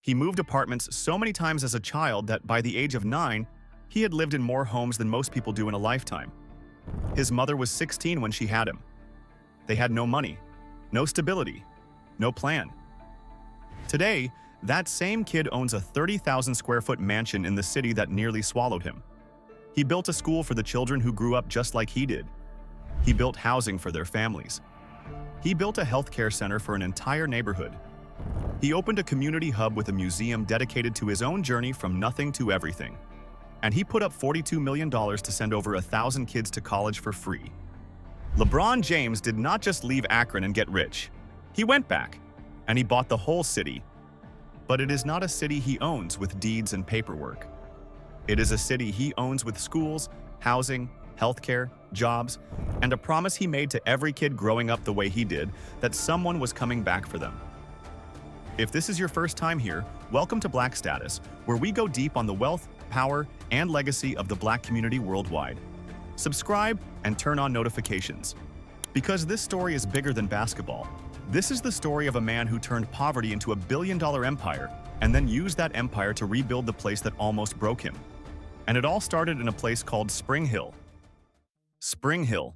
He moved apartments so many times as a child that by the age of 9, he had lived in more homes than most people do in a lifetime. His mother was 16 when she had him. They had no money, no stability, no plan. Today, that same kid owns a 30,000 square foot mansion in the city that nearly swallowed him. He built a school for the children who grew up just like he did. He built housing for their families. He built a healthcare center for an entire neighborhood. He opened a community hub with a museum dedicated to his own journey from nothing to everything. And he put up $42 million to send over 1,000 kids to college for free. LeBron James did not just leave Akron and get rich. He went back, and he bought the whole city. But it is not a city he owns with deeds and paperwork. It is a city he owns with schools, housing, healthcare, jobs, and a promise he made to every kid growing up the way he did that someone was coming back for them. If this is your first time here, welcome to Black Status, where we go deep on the wealth, power, and legacy of the Black community worldwide. Subscribe and turn on notifications. Because this story is bigger than basketball. This is the story of a man who turned poverty into a billion-dollar empire and then used that empire to rebuild the place that almost broke him. And it all started in a place called Spring Hill. Spring Hill.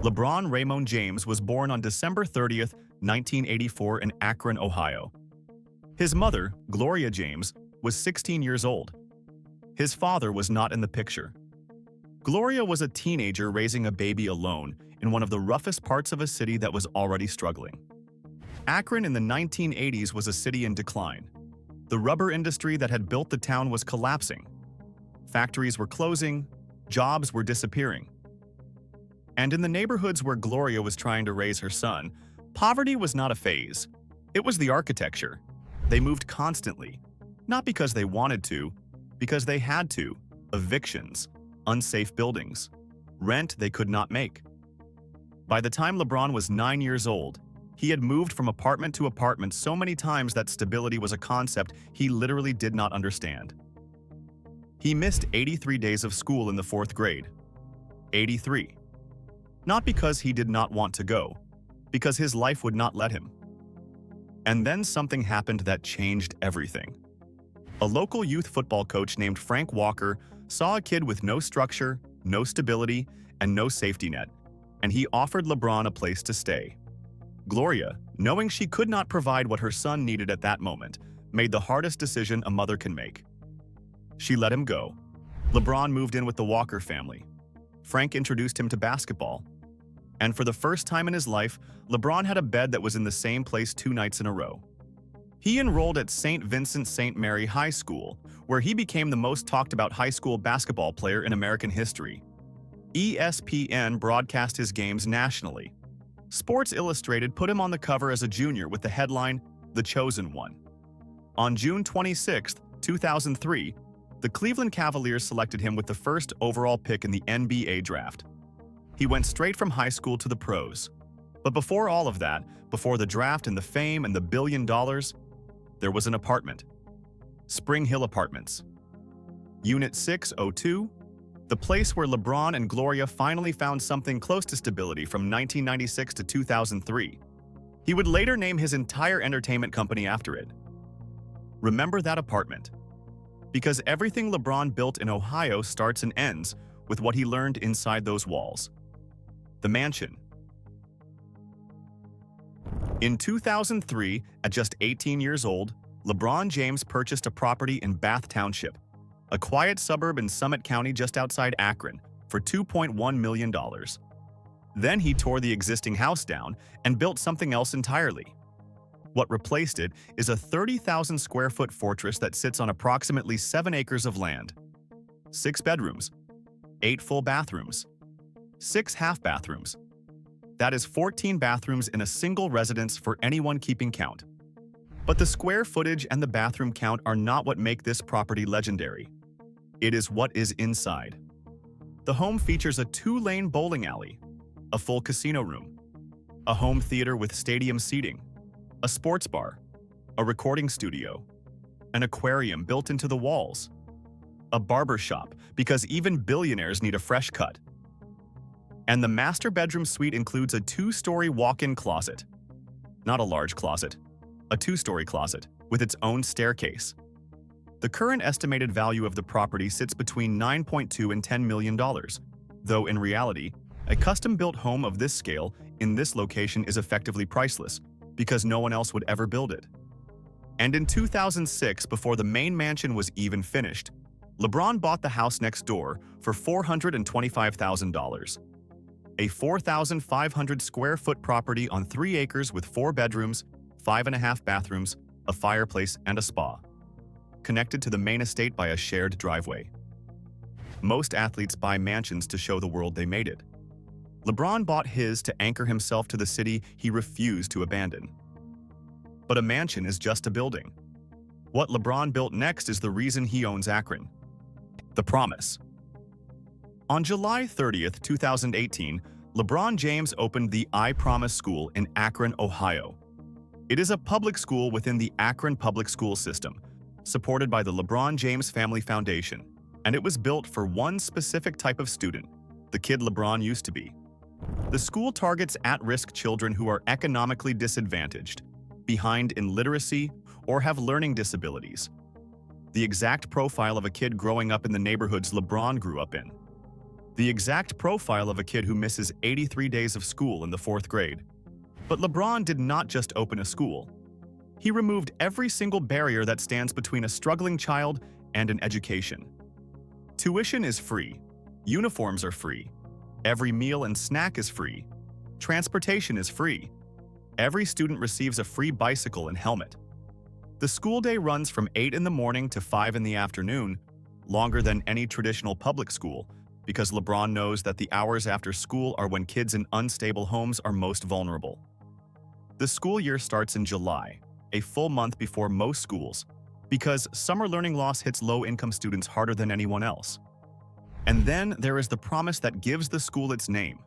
LeBron Raymond James was born on December 30th, 1984 in Akron, Ohio. His mother, Gloria James, was 16 years old. His father was not in the picture. Gloria was a teenager raising a baby alone in one of the roughest parts of a city that was already struggling. Akron in the 1980s was a city in decline. The rubber industry that had built the town was collapsing. Factories were closing, jobs were disappearing. And in the neighborhoods where Gloria was trying to raise her son, poverty was not a phase. It was the architecture. They moved constantly, not because they wanted to, because they had to. Evictions, unsafe buildings, rent they could not make. By the time LeBron was 9 years old, he had moved from apartment to apartment so many times that stability was a concept he literally did not understand. He missed 83 days of school in the 4th grade. 83. Not because he did not want to go, because his life would not let him. And then something happened that changed everything. A local youth football coach named Frank Walker saw a kid with no structure, no stability, and no safety net, and he offered LeBron a place to stay. Gloria, knowing she could not provide what her son needed at that moment, made the hardest decision a mother can make. She let him go. LeBron moved in with the Walker family. Frank introduced him to basketball. And for the first time in his life, LeBron had a bed that was in the same place 2 nights in a row. He enrolled at St. Vincent St. Mary High School, where he became the most talked about high school basketball player in American history. ESPN broadcast his games nationally. Sports Illustrated put him on the cover as a junior with the headline, "The Chosen One." On June 26, 2003, the Cleveland Cavaliers selected him with the first overall pick in the NBA draft. He went straight from high school to the pros. But before all of that, before the draft and the fame and the $1 billion, there was an apartment. Spring Hill Apartments. Unit 602, the place where LeBron and Gloria finally found something close to stability from 1996 to 2003. He would later name his entire entertainment company after it. Remember that apartment. Because everything LeBron built in Ohio starts and ends with what he learned inside those walls. The mansion. In 2003, at just 18 years old, LeBron James purchased a property in Bath Township, a quiet suburb in Summit County just outside Akron, for $2.1 million. Then he tore the existing house down and built something else entirely. What replaced it is a 30,000 square foot fortress that sits on approximately 7 acres of land. 6 bedrooms, 8 full bathrooms, 6 half bathrooms. That is 14 bathrooms in a single residence for anyone keeping count. But the square footage and the bathroom count are not what make this property legendary. It is what is inside. The home features a 2-lane bowling alley, a full casino room, a home theater with stadium seating, a sports bar, a recording studio, an aquarium built into the walls, a barber shop because even billionaires need a fresh cut. And the master bedroom suite includes a 2-story walk-in closet. Not a large closet, a two-story closet with its own staircase. The current estimated value of the property sits between $9.2 and $10 million, though in reality, a custom-built home of this scale in this location is effectively priceless because no one else would ever build it. And in 2006, before the main mansion was even finished, LeBron bought the house next door for $425,000. A 4,500 square foot property on 3 acres with 4 bedrooms, 5.5 bathrooms, a fireplace, and a spa, connected to the main estate by a shared driveway. Most athletes buy mansions to show the world they made it. LeBron bought his to anchor himself to the city he refused to abandon. But a mansion is just a building. What LeBron built next is the reason he owns Akron. The promise. On July 30th, 2018, LeBron James opened the I Promise School in Akron, Ohio. It is a public school within the Akron public school system, supported by the LeBron James Family Foundation, and it was built for one specific type of student, the kid LeBron used to be. The school targets at-risk children who are economically disadvantaged, behind in literacy, or have learning disabilities. The exact profile of a kid growing up in the neighborhoods LeBron grew up in. The exact profile of a kid who misses 83 days of school in the 4th grade. But LeBron did not just open a school. He removed every single barrier that stands between a struggling child and an education. Tuition is free. Uniforms are free. Every meal and snack is free. Transportation is free. Every student receives a free bicycle and helmet. The school day runs from 8 in the morning to 5 in the afternoon, longer than any traditional public school, because LeBron knows that the hours after school are when kids in unstable homes are most vulnerable. The school year starts in July, a full month before most schools, because summer learning loss hits low-income students harder than anyone else. And then there is the promise that gives the school its name.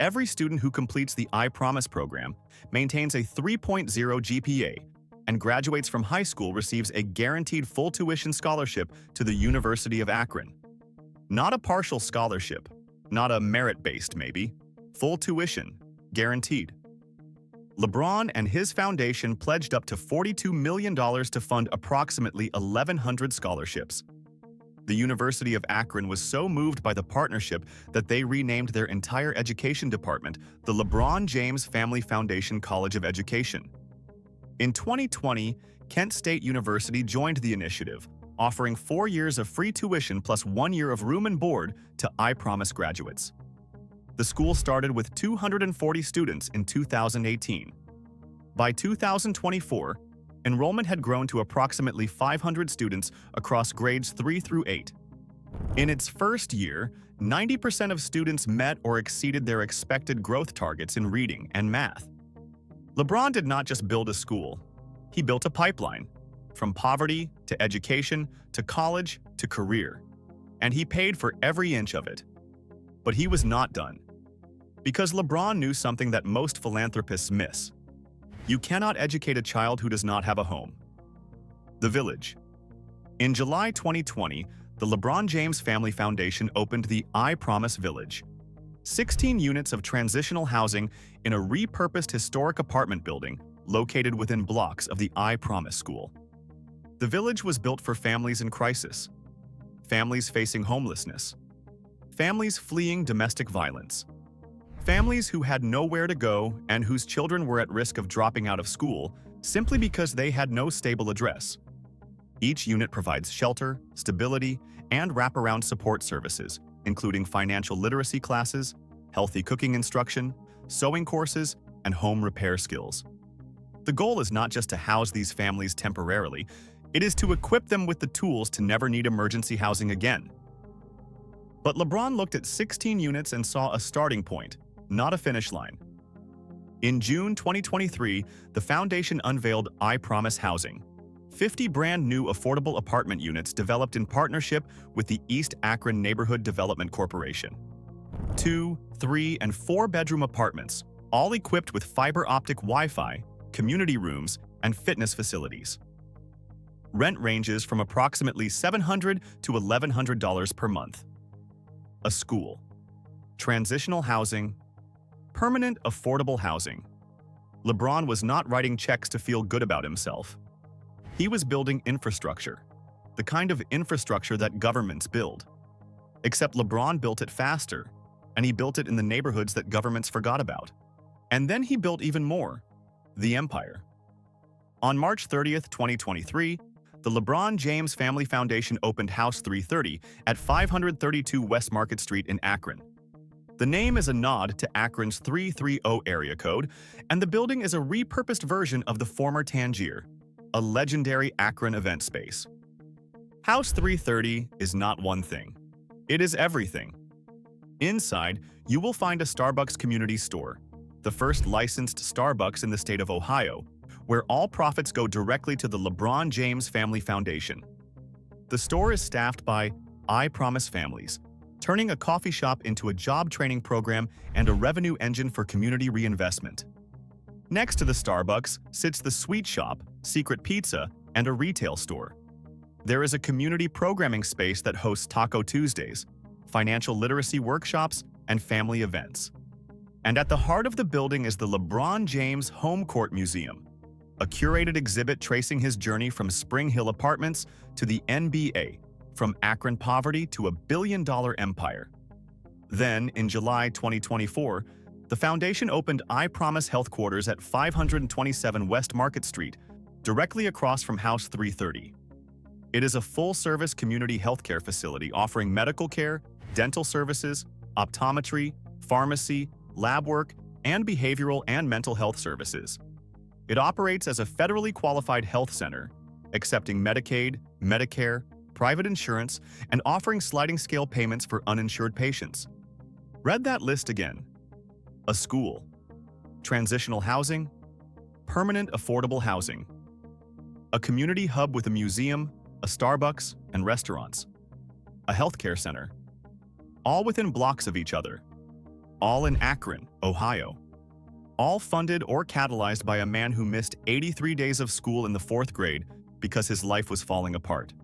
Every student who completes the I Promise program maintains a 3.0 GPA and graduates from high school receives a guaranteed full tuition scholarship to the University of Akron. Not a partial scholarship, not a merit-based maybe, full tuition, guaranteed. LeBron and his foundation pledged up to $42 million to fund approximately 1,100 scholarships. The University of Akron was so moved by the partnership that they renamed their entire education department the LeBron James Family Foundation College of Education. In 2020, Kent State University joined the initiative, offering 4 years of free tuition plus 1 year of room and board to I Promise graduates. The school started with 240 students in 2018. By 2024, enrollment had grown to approximately 500 students across grades 3 through 8. In its first year, 90% of students met or exceeded their expected growth targets in reading and math. LeBron did not just build a school, he built a pipeline, from poverty to education to college to career, and he paid for every inch of it. But he was not done. Because LeBron knew something that most philanthropists miss. You cannot educate a child who does not have a home. The Village. In July 2020, the LeBron James Family Foundation opened the I Promise Village, 16 units of transitional housing in a repurposed historic apartment building located within blocks of the I Promise School. The village was built for families in crisis, families facing homelessness, families fleeing domestic violence, families who had nowhere to go and whose children were at risk of dropping out of school simply because they had no stable address. Each unit provides shelter, stability, and wraparound support services, including financial literacy classes, healthy cooking instruction, sewing courses, and home repair skills. The goal is not just to house these families temporarily, it is to equip them with the tools to never need emergency housing again. But LeBron looked at 16 units and saw a starting point, not a finish line. In June 2023, the foundation unveiled I Promise Housing, 50 brand new affordable apartment units developed in partnership with the East Akron Neighborhood Development Corporation. 2, 3, and 4-bedroom apartments, all equipped with fiber optic Wi-Fi, community rooms, and fitness facilities. Rent ranges from approximately $700 to $1,100 per month. A school, transitional housing, permanent affordable housing. LeBron was not writing checks to feel good about himself. He was building infrastructure, the kind of infrastructure that governments build. Except LeBron built it faster, and he built it in the neighborhoods that governments forgot about. And then he built even more, the empire. On March 30th, 2023, the LeBron James Family Foundation opened House 330 at 532 West Market Street in Akron. The name is a nod to Akron's 330 area code, and the building is a repurposed version of the former Tangier, a legendary Akron event space. House 330 is not one thing. It is everything. Inside, you will find a Starbucks community store, the first licensed Starbucks in the state of Ohio, where all profits go directly to the LeBron James Family Foundation. The store is staffed by I Promise families, turning a coffee shop into a job training program and a revenue engine for community reinvestment. Next to the Starbucks sits the Sweet Shop, Secret Pizza, and a retail store. There is a community programming space that hosts Taco Tuesdays, financial literacy workshops, and family events. And at the heart of the building is the LeBron James Home Court Museum, a curated exhibit tracing his journey from Spring Hill Apartments to the NBA, from Akron poverty to a billion-dollar empire. Then, in July 2024, the foundation opened I Promise Health Quarters at 527 West Market Street, directly across from House 330. It is a full-service community healthcare facility offering medical care, dental services, optometry, pharmacy, lab work, and behavioral and mental health services. It operates as a federally qualified health center, accepting Medicaid, Medicare, private insurance, and offering sliding scale payments for uninsured patients. Read that list again. A school, transitional housing, permanent affordable housing, a community hub with a museum, a Starbucks, and restaurants, a healthcare center, all within blocks of each other, all in Akron, Ohio, all funded or catalyzed by a man who missed 83 days of school in the 4th grade because his life was falling apart.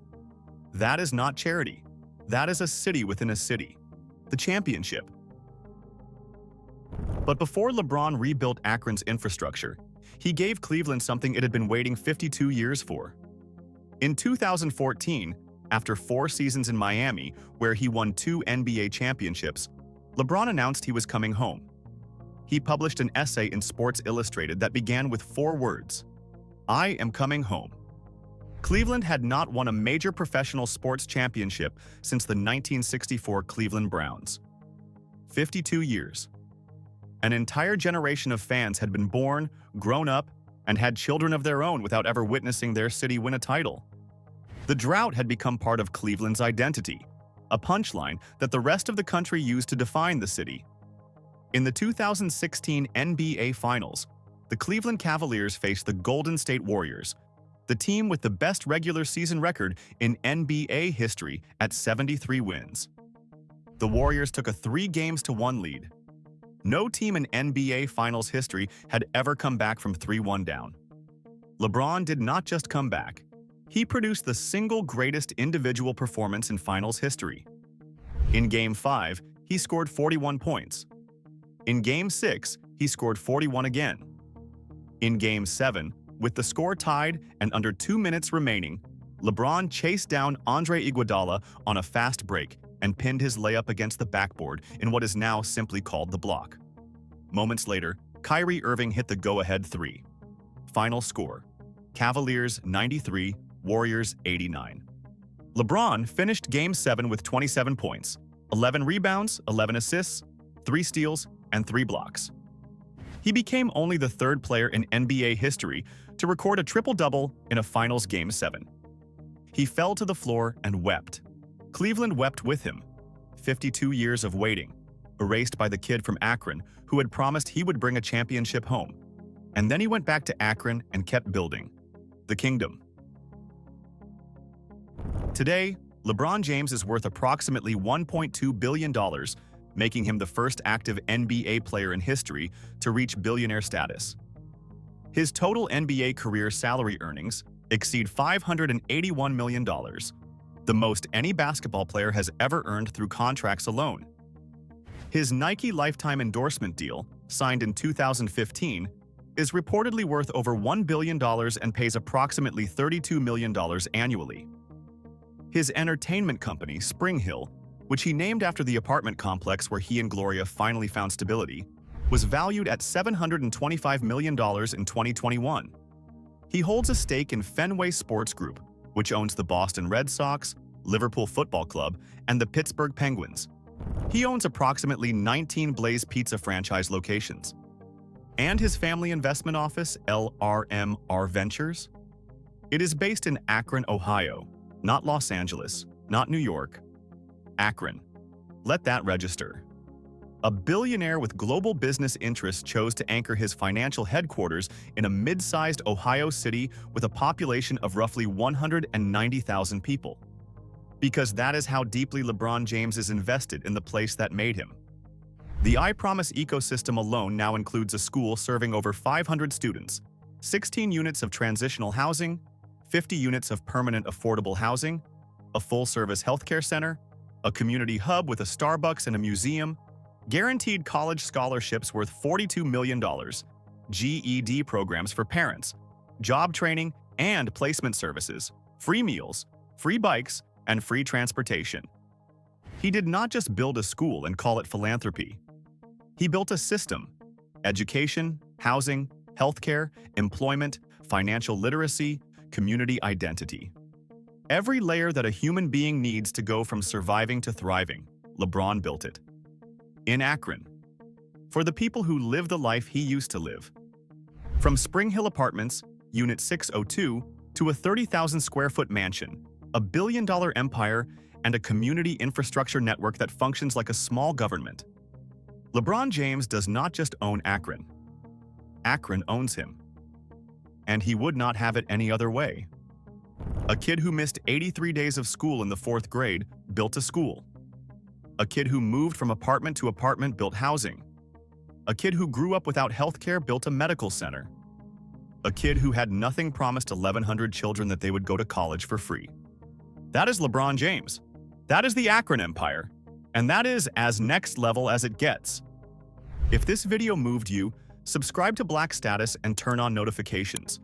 That is not charity. That is a city within a city. The championship. But before LeBron rebuilt Akron's infrastructure, he gave Cleveland something it had been waiting 52 years for. In 2014, after 4 seasons in Miami, where he won 2 NBA championships, LeBron announced he was coming home. He published an essay in Sports Illustrated that began with 4 words: "I am coming home." Cleveland had not won a major professional sports championship since the 1964 Cleveland Browns. 52 years. An entire generation of fans had been born, grown up, and had children of their own without ever witnessing their city win a title. The drought had become part of Cleveland's identity, a punchline that the rest of the country used to define the city. In the 2016 NBA Finals, the Cleveland Cavaliers faced the Golden State Warriors, the team with the best regular season record in NBA history at 73 wins. The Warriors took a 3-1 lead. No team in NBA Finals history had ever come back from 3-1 down. LeBron did not just come back. He produced the single greatest individual performance in Finals history. In Game 5, he scored 41 points. In Game 6, he scored 41 again. In Game 7, with the score tied and under 2 minutes remaining, LeBron chased down Andre Iguodala on a fast break and pinned his layup against the backboard in what is now simply called the block. Moments later, Kyrie Irving hit the go-ahead 3. Final score: Cavaliers 93, Warriors 89. LeBron finished Game 7 with 27 points, 11 rebounds, 11 assists, 3 steals, and 3 blocks. He became only the 3rd player in NBA history to record a triple-double in a Finals Game 7. He fell to the floor and wept. Cleveland wept with him. 52 years of waiting, erased by the kid from Akron who had promised he would bring a championship home. And then he went back to Akron and kept building the kingdom. Today, LeBron James is worth approximately $1.2 billion, making him the first active NBA player in history to reach billionaire status. His total NBA career salary earnings exceed $581 million, the most any basketball player has ever earned through contracts alone. His Nike lifetime endorsement deal, signed in 2015, is reportedly worth over $1 billion and pays approximately $32 million annually. His entertainment company, Spring Hill, which he named after the apartment complex where he and Gloria finally found stability, was valued at $725 million in 2021. He holds a stake in Fenway Sports Group, which owns the Boston Red Sox, Liverpool Football Club, and the Pittsburgh Penguins. He owns approximately 19 Blaze Pizza franchise locations. And his family investment office, LRMR Ventures? It is based in Akron, Ohio, not Los Angeles, not New York. Akron. Let that register. A billionaire with global business interests chose to anchor his financial headquarters in a mid-sized Ohio city with a population of roughly 190,000 people. Because that is how deeply LeBron James is invested in the place that made him. The I Promise ecosystem alone now includes a school serving over 500 students, 16 units of transitional housing, 50 units of permanent affordable housing, a full-service healthcare center, a community hub with a Starbucks and a museum, guaranteed college scholarships worth $42 million, GED programs for parents, job training and placement services, free meals, free bikes, and free transportation. He did not just build a school and call it philanthropy. He built a system: education, housing, healthcare, employment, financial literacy, community identity. Every layer that a human being needs to go from surviving to thriving, LeBron built it. In Akron. For the people who live the life he used to live. From Spring Hill Apartments, Unit 602, to a 30,000-square-foot mansion, a billion-dollar empire, and a community infrastructure network that functions like a small government. LeBron James does not just own Akron. Akron owns him. And he would not have it any other way. A kid who missed 83 days of school in the 4th grade built a school. A kid who moved from apartment to apartment built housing. A kid who grew up without healthcare built a medical center. A kid who had nothing promised 1,100 children that they would go to college for free. That is LeBron James. That is the Akron Empire. And that is as next level as it gets. If this video moved you, subscribe to Black Status and turn on notifications.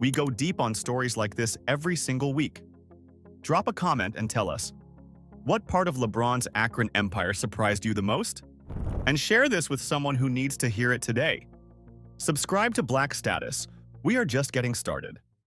We go deep on stories like this every single week. Drop a comment and tell us, what part of LeBron's Akron Empire surprised you the most? And share this with someone who needs to hear it today. Subscribe to Black Status. We are just getting started.